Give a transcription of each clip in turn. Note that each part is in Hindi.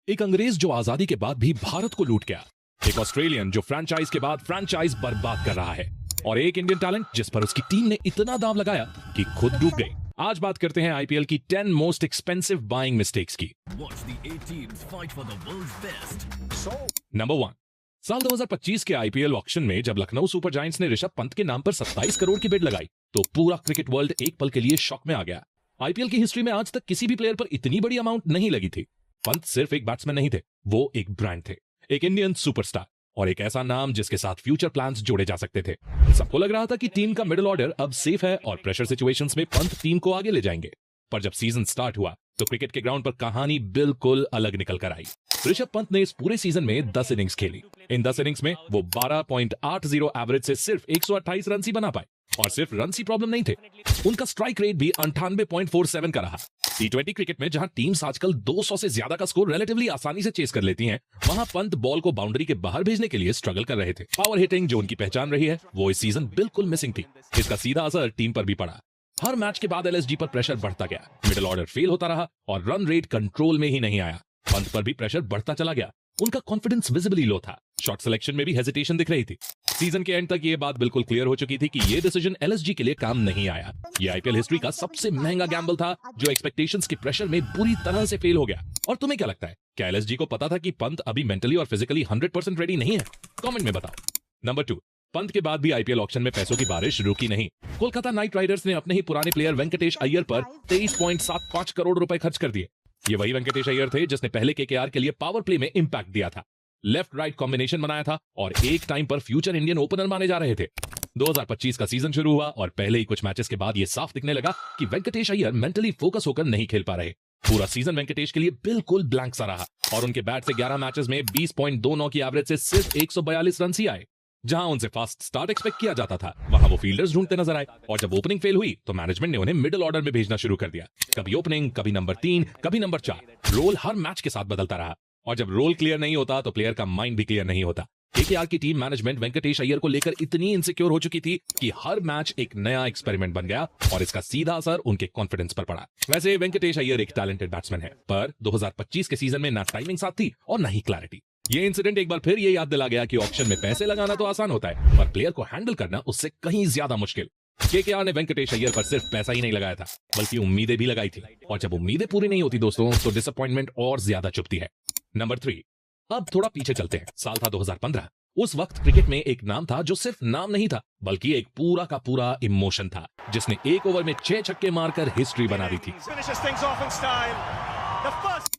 एक अंग्रेज जो आजादी के बाद भी भारत को लूट गया, एक ऑस्ट्रेलियन जो फ्रेंचाइज के बाद फ्रेंचाइज बर्बाद कर रहा है, और एक इंडियन टैलेंट जिस पर उसकी टीम ने इतना दांव लगाया कि खुद डूब गई। आज बात करते हैं आईपीएल की 10 मोस्ट एक्सपेंसिव बाइंग मिस्टेक्स की। नंबर 1, साल 2025 के आईपीएल ऑक्शन में जब लखनऊ सुपर जायंट्स ने ऋषभ पंत के नाम पर 27 करोड़ की बिड लगाई तो पूरा क्रिकेट वर्ल्ड एक पल के लिए शॉक में आ गया। आईपीएल की हिस्ट्री में आज तक किसी भी प्लेयर पर इतनी बड़ी अमाउंट नहीं लगी थी। पंत सिर्फ एक बैट्समैन नहीं थे, वो एक ब्रांड थे, एक इंडियन सुपरस्टार और एक ऐसा नाम जिसके साथ फ्यूचर प्लान्स जोड़े जा सकते थे। सबको लग रहा था कि टीम का मिडिल ऑर्डर अब सेफ है और प्रेशर सिचुएशंस में पंत टीम को आगे ले जाएंगे। पर जब सीजन स्टार्ट हुआ तो क्रिकेट के ग्राउंड पर कहानी बिल्कुल अलग निकल कर आई। ऋषभ पंत ने इस पूरे सीजन में 10 इनिंग्स खेली। इन 10 इनिंग्स में वो 12.80 एवरेज से सिर्फ 128 रन ही बना पाए, और सिर्फ रन ही प्रॉब्लम नहीं थे, उनका स्ट्राइक रेट भी 98.47 का रहा। टी20 क्रिकेट में जहां टीम्स आजकल 200 से ज्यादा का स्कोर रिलेटिवली आसानी से चेस कर लेती हैं, वहां पंत बॉल को बाउंड्री के बाहर भेजने के लिए स्ट्रगल कर रहे थे। पावर हिटिंग जो उनकी पहचान रही है वो इस सीजन बिल्कुल मिसिंग थी। इसका सीधा असर टीम पर भी पड़ा। हर मैच के बाद एलएसजी पर प्रेशर बढ़ता गया, मिडिल ऑर्डर फेल होता रहा और रन रेट कंट्रोल में ही नहीं आया। पंत पर भी प्रेशर बढ़ता चला गया, उनका कॉन्फिडेंस विजिबली लो था, शॉट सिलेक्शन में भी हेजिटेशन दिख रही थी। सीजन के एंड तक ये बात बिल्कुल क्लियर हो चुकी थी कि ये डिसीजन एलएसजी के लिए काम नहीं आया। ये आईपीएल हिस्ट्री का सबसे महंगा गैम्बल था जो एक्सपेक्टेशंस के प्रेशर में बुरी तरह से फेल हो गया। और तुम्हें क्या लगता है, क्या एलएसजी को पता था कि पंत अभी मेंटली और फिजिकली 100% रेडी नहीं है? कमेंट में बताओ। नंबर 2, पंत के बाद भी आईपीएल ऑक्शन में पैसों की बारिश रुकी नहीं। कोलकाता नाइट राइडर्स ने अपने ही पुराने प्लेयर वेंकटेश अय्यर पर 23.75 करोड़ रुपए खर्च कर दिए। ये वही वेंकटेश अय्यर थे जिसने पहले केकेआर के लिए पावर प्ले में इंपैक्ट दिया था, लेफ्ट राइट कॉम्बिनेशन बनाया था और एक टाइम पर फ्यूचर इंडियन ओपनर माने जा रहे थे। 2025 का सीजन शुरू हुआ और पहले ही कुछ मैचेस के बाद यह साफ दिखने लगा कि वेंकटेश अय्यर मेंटली फोकस होकर नहीं खेल पा रहे। पूरा सीजन वेंकटेश के लिए बिल्कुल ब्लैंक सा रहा और उनके बैट से 11 मैचेस में 20.29 की एवरेज से सिर्फ 142 रन ही आए। जहां उनसे फास्ट स्टार्ट एक्सपेक्ट किया जाता था, वहां वो फील्डर्स ढूंढते नजर आए और जब ओपनिंग फेल हुई तो मैनेजमेंट ने उन्हें मिडिल ऑर्डर में भेजना शुरू कर दिया। कभी ओपनिंग, कभी नंबर 3, कभी नंबर 4। रोल हर मैच के साथ बदलता रहा और जब रोल क्लियर नहीं होता तो प्लेयर का माइंड भी क्लियर नहीं होता। केकेआर की टीम मैनेजमेंट वेंकटेश अय्यर को लेकर इतनी इनसिक्योर हो चुकी थी कि हर मैच एक नया एक्सपेरिमेंट बन गया और इसका सीधा असर उनके कॉन्फिडेंस पर पड़ा। वैसे वेंकटेश अय्यर एक टैलेंटेड बैट्समैन है, पर 2025 के सीजन में ना टाइमिंग साथ थी और ना ही क्लैरिटी। ये इंसिडेंट एक बार फिर ये याद दिला गया कि ऑक्शन में पैसे लगाना तो आसान होता है, पर प्लेयर को हैंडल करना उससे कहीं ज्यादा मुश्किल। केकेआर ने वेंकटेश अय्यर पर सिर्फ पैसा ही नहीं लगाया था, बल्कि उम्मीदें भी लगाई थी, और जब उम्मीदें पूरी नहीं होती दोस्तों तो डिसअपॉइंटमेंट और ज्यादा चुभती है। नंबर 3, अब थोड़ा पीछे चलते हैं। साल था 2015। उस वक्त क्रिकेट में एक नाम था जो सिर्फ नाम नहीं था बल्कि एक पूरा का पूरा इमोशन था, जिसने एक ओवर में 6 छक्के मारकर हिस्ट्री बना दी थी।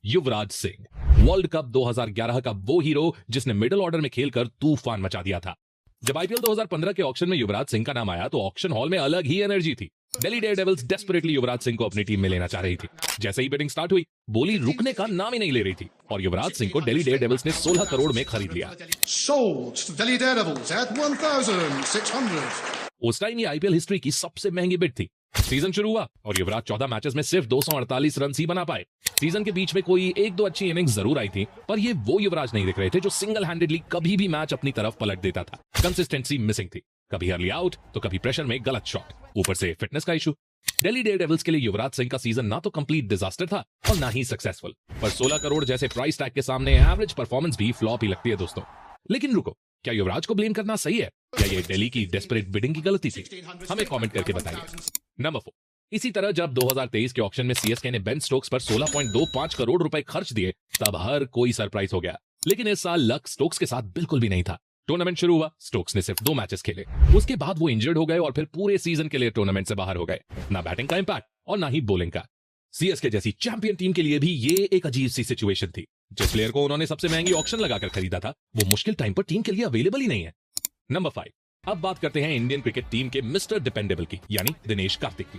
युवराज सिंह, वर्ल्ड कप 2011 का वो हीरो जिसने मिडिल ऑर्डर में खेलकर तूफान मचा दिया था। जब आईपीएल 2015 के ऑक्शन में युवराज सिंह का नाम आया तो ऑक्शन हॉल में अलग ही एनर्जी थी। दिल्ली डेयरडेविल्स डेस्परेटली युवराज सिंह को अपनी टीम में लेना चाह रही थी। जैसे ही बिडिंग स्टार्ट हुई, बोली रुकने का नाम ही नहीं ले रही थी और युवराज सिंह को दिल्ली डेयरडेविल्स ने 16 करोड़ में खरीद लिया। उस टाइम ये आईपीएल हिस्ट्री की सबसे महंगी बिड थी। सीजन शुरू हुआ और युवराज 14 मैचेस में सिर्फ 248 रन ही बना पाए। सीजन के बीच में कोई 1-2 अच्छी इनिंग्स जरूर आई थी, पर ये वो युवराज नहीं दिख रहे थे जो सिंगल हैंडेडली कभी भी मैच अपनी तरफ पलट देता था। कंसिस्टेंसी मिसिंग थी, कभी अर्ली आउट तो कभी प्रेशर में गलत शॉट, ऊपर से फिटनेस का इशू। दिल्ली डेयरडेविल्स के लिए युवराज सिंह का सीजन ना तो कंप्लीट डिजास्टर था और ना ही सक्सेसफुल, पर 16 करोड़ जैसे प्राइस टैग के सामने एवरेज परफॉर्मेंस भी फ्लॉप ही लगती है दोस्तों। लेकिन रुको, क्या युवराज को ब्लेम करना सही है या ये दिल्ली की डेस्परेट बिडिंग की गलती थी? हमें कमेंट करके बताइए। नंबर 4, इसी तरह जब 2023 के ऑक्शन में सीएसके ने बेन स्टोक्स पर 16.25 करोड़ रुपए खर्च दिए तब हर कोई सरप्राइज हो गया। लेकिन इस साल लक स्टोक्स के साथ बिल्कुल भी नहीं था। टूर्नामेंट शुरू हुआ, स्टोक्स ने सिर्फ 2 मैचेस खेले, उसके बाद वो इंजर्ड हो गए और फिर पूरे सीजन के लिए टूर्नामेंट से बाहर हो गए। ना बैटिंग का इंपैक्ट और ना ही बॉलिंग का। सीएसके जैसी चैंपियन टीम के लिए भी ये एक अजीब सी सिचुएशन थी। जिस प्लेयर को उन्होंने सबसे महंगी ऑक्शन लगाकर खरीदा था वो मुश्किल टाइम पर टीम के लिए अवेलेबल ही नहीं है। नंबर 5, अब बात करते हैं इंडियन क्रिकेट टीम के मिस्टर डिपेंडेबल की, यानी दिनेश कार्तिक की।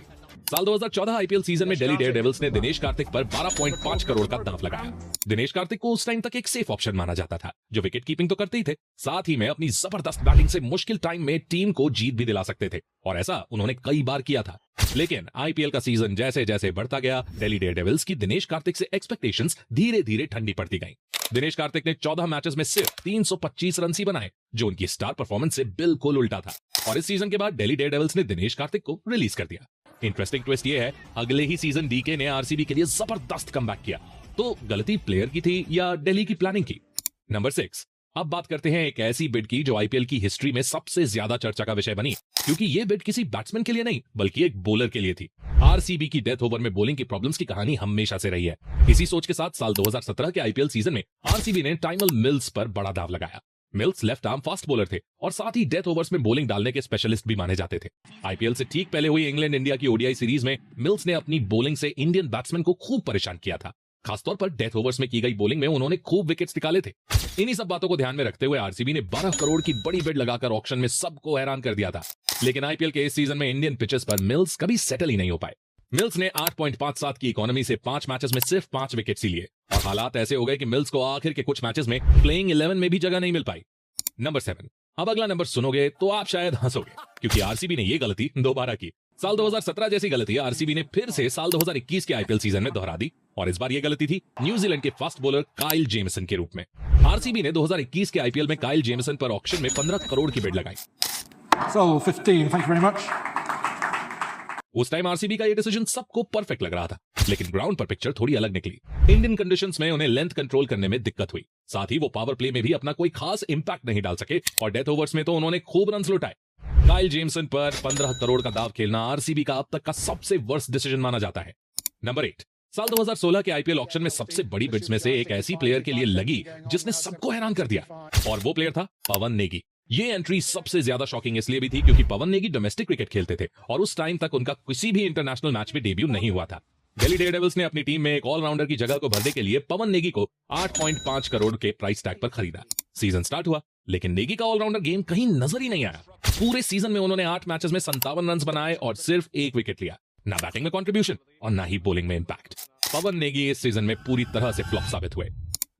साल 2014 आईपीएल सीजन में दिल्ली डेयरडेविल्स ने दिनेश कार्तिक पर 12.5 करोड़ का दांव लगाया। दिनेश कार्तिक को उस टाइम तक एक सेफ ऑप्शन माना जाता था, जो विकेट कीपिंग तो करते ही थे, साथ ही में अपनी जबरदस्त बैटिंग से मुश्किल टाइम में टीम को जीत भी दिला सकते थे, और ऐसा उन्होंने कई बार किया था। लेकिन आईपीएल का सीजन जैसे जैसे बढ़ता गया, दिल्ली डेयरडेविल्स की दिनेश कार्तिक से एक्सपेक्टेशंस धीरे धीरे ठंडी पड़ती गईं। दिनेश कार्तिक ने 14 मैचेस में सिर्फ 325 रन ही बनाए, जो उनकी स्टार परफॉर्मेंस से बिल्कुल उल्टा था, और इस सीजन के बाद दिल्ली डेयरडेविल्स ने दिनेश कार्तिक को रिलीज कर दिया। इंटरेस्टिंग ट्विस्ट ये है, अगले ही सीजन डीके ने आरसीबी के लिए जबरदस्त कमबैक किया। तो गलती प्लेयर की थी या दिल्ली की प्लानिंग की? नंबर 6, अब बात करते हैं एक ऐसी बिड की जो आईपीएल की हिस्ट्री में सबसे ज्यादा चर्चा का विषय बनी, क्योंकि ये बिड किसी बैट्समैन के लिए नहीं बल्कि एक बॉलर के लिए थी। आरसीबी की डेथ ओवर में बॉलिंग की प्रॉब्लम्स की कहानी हमेशा से रही है। इसी सोच के साथ साल 2017 के आईपीएल सीजन में आरसीबी ने टाइमल मिल्स पर बड़ा दाव लगाया। Mills left arm fast bowler थे और साथ ही डेथ ओवर्स में बॉलिंग डालने के स्पेशलिस्ट भी माने जाते थे। आईपीएल से ठीक पहले हुई इंग्लैंड इंडिया की ओडीआई सीरीज में मिल्स ने अपनी बॉलिंग से इंडियन बैट्समैन को खूब परेशान किया था। खासतौर पर डेथ ओवर्स में की गई बॉलिंग में उन्होंने खूब विकेट्स निकाले थे। इन्हीं सब बातों को ध्यान में रखते हुए आरसीबी ने 12 करोड़ की बड़ी बिड लगाकर ऑक्शन में सबको हैरान कर दिया था। लेकिन आईपीएल के इस सीजन में इंडियन पिचेस पर मिल्स कभी सेटल ही नहीं हो पाए। मिल्स ने 8.57 की इकोनॉमी से 5 मैचेस में सिर्फ 5 विकेट्स ही लिए और हालात ऐसे हो गए कि मिल्स को आखिर के कुछ मैचेस में प्लेइंग 11 में भी जगह नहीं मिल पाई। नंबर 7, अब अगला नंबर सुनोगे तो आप शायद हंसोगे, क्योंकि आरसीबी ने ये गलती दोबारा की। साल 2017 जैसी गलती आरसीबी ने फिर से साल 2021 के आईपीएल सीजन में दोहरा दी और इस बार ये गलती थी न्यूजीलैंड के फास्ट बॉलर काइल जेमिसन के रूप में। आरसीबी ने 2021 के आईपीएल में काइल जेमिसन पर ऑक्शन में 15 करोड़ की बिड लगाई। So 15, thank you very much. उस टाइम आरसीबी का ये डिसीजन सबको परफेक्ट लग रहा था, लेकिन ग्राउंड पर पिक्चर थोड़ी अलग निकली। इंडियन कंडीशंस में उन्हें लेंथ कंट्रोल करने में दिक्कत हुई, साथ ही वो पावर प्ले में भी अपना कोई खास इंपैक्ट नहीं डाल सके और डेथ ओवर्स में तो उन्होंने खूब रन्स लुटाए। काइल जेमिसन पर 15 करोड़ का दाव खेलना आरसीबी का अब तक का सबसे वर्स्ट डिसीजन माना जाता है। नंबर 8, साल 2016 के आईपीएल ऑक्शन में सबसे बड़ी बिड्स में से एक ऐसी प्लेयर के लिए लगी जिसने सबको हैरान कर दिया, और वो प्लेयर था पवन नेगी। ये एंट्री सबसे ज्यादा शॉकिंग इसलिए भी थी क्योंकि पवन नेगी डोमेस्टिक क्रिकेट खेलते थे और उस टाइम तक उनका किसी भी इंटरनेशनल मैच में डेब्यू नहीं हुआ था। दिल्ली डेयरडेविल्स ने अपनी टीम में एक ऑलराउंडर की जगह को भरने के लिए पवन नेगी को 8.5 करोड़ के प्राइस टैग पर खरीदा। सीजन स्टार्ट हुआ, लेकिन नेगी का ऑलराउंडर गेम कहीं नजर ही नहीं आया। पूरे सीजन में उन्होंने 8 मैचेस में 57 रन बनाए और सिर्फ 1 विकेट लिया। ना बैटिंग में कंट्रीब्यूशन और ना ही बॉलिंग में इंपैक्ट। पवन नेगी इस सीजन में पूरी तरह से फ्लॉप साबित हुए।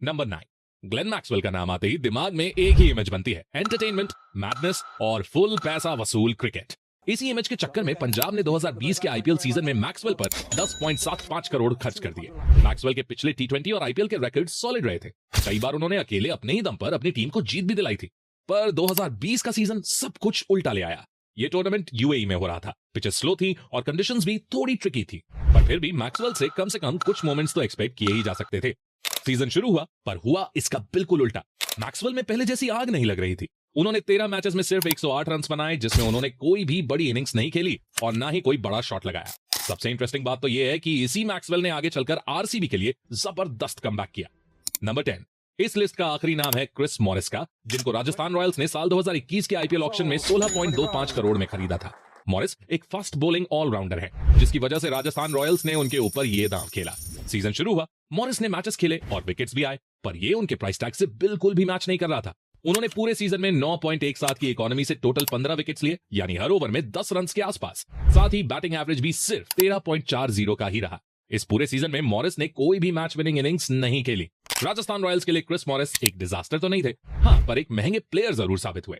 नंबर 9, ग्लेन मैक्सवेल का नाम आते ही दिमाग में एक ही इमेज बनती है, एंटरटेनमेंट, मैडनेस और फुल पैसा वसूल क्रिकेट। इसी इमेज के चक्कर में पंजाब ने 2020 के आईपीएल सीजन में मैक्सवेल पर 10.75 करोड़ खर्च कर दिए। मैक्सवेल के पिछले टी20 और आईपीएल के रिकॉर्ड सॉलिड रहे थे। कई बार उन्होंने अकेले अपने ही दम पर अपनी टीम को जीत भी दिलाई थी, पर 2020 का सीजन सब कुछ उल्टा ले आया। ये टूर्नामेंट यूएई में हो रहा था, पिचेस स्लो थी और कंडीशंस भी थोड़ी ट्रिकी थी, पर फिर भी मैक्सवेल से कम कुछ मोमेंट्स तो एक्सपेक्ट किए ही जा सकते थे। सीजन शुरू हुआ, पर हुआ इसका बिल्कुल उल्टा। मैक्सवेल में पहले जैसी आग नहीं लग रही थी। उन्होंने 13 मैचेस में सिर्फ 108 रन बनाए, जिसमें उन्होंने कोई भी बड़ी इनिंग्स नहीं खेली और ना ही कोई बड़ा शॉट लगाया। सबसे इंटरेस्टिंग बात तो यह है कि इसी मैक्सवेल ने आगे चलकर आरसीबी के लिए जबरदस्त कमबैक किया। नंबर 10, इस लिस्ट का आखिरी नाम है क्रिस मॉरिस का, जिनको राजस्थान रॉयल्स ने साल 2021 के आईपीएल ऑक्शन में 16.25 करोड़ में खरीदा था। मॉरिस एक फास्ट बॉलिंग ऑलराउंडर है, जिसकी वजह से राजस्थान रॉयल्स ने उनके ऊपर ये दांव खेला। सीजन शुरू हुआ, मॉरिस ने मैचेस खेले और विकेट्स भी आए, पर ये उनके प्राइस टैग से बिल्कुल भी मैच नहीं कर रहा था। उन्होंने पूरे सीजन में 9.17 की इकोनॉमी से टोटल 15 विकेट्स लिए, यानी हर ओवर में 10 रन के आसपास। साथ ही बैटिंग एवरेज भी सिर्फ 13.40 का ही रहा। इस पूरे सीजन में मॉरिस ने कोई भी मैच विनिंग इनिंग्स नहीं खेली। राजस्थान रॉयल्स के लिए क्रिस मॉरिस एक डिजास्टर तो नहीं थे, हाँ, पर एक महंगे प्लेयर जरूर साबित हुए।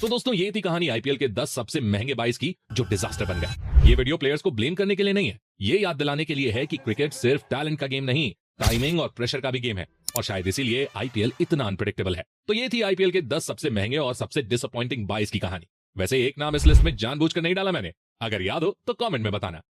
तो दोस्तों, ये थी कहानी आईपीएल के 10 सबसे महंगे बाइस की जो डिजास्टर बन गए। ये वीडियो प्लेयर्स को ब्लेम करने के लिए नहीं है, ये याद दिलाने के लिए है कि क्रिकेट सिर्फ टैलेंट का गेम नहीं, टाइमिंग और प्रेशर का भी गेम है, और शायद इसीलिए आईपीएल इतना अनप्रेडिक्टेबल है। तो ये थी आईपीएल के 10 सबसे महंगे और सबसे डिसअपॉइंटिंग बाइस की कहानी। वैसे एक नाम इस लिस्ट में जानबूझकर नहीं डाला मैंने, अगर याद हो तो कमेंट में बताना।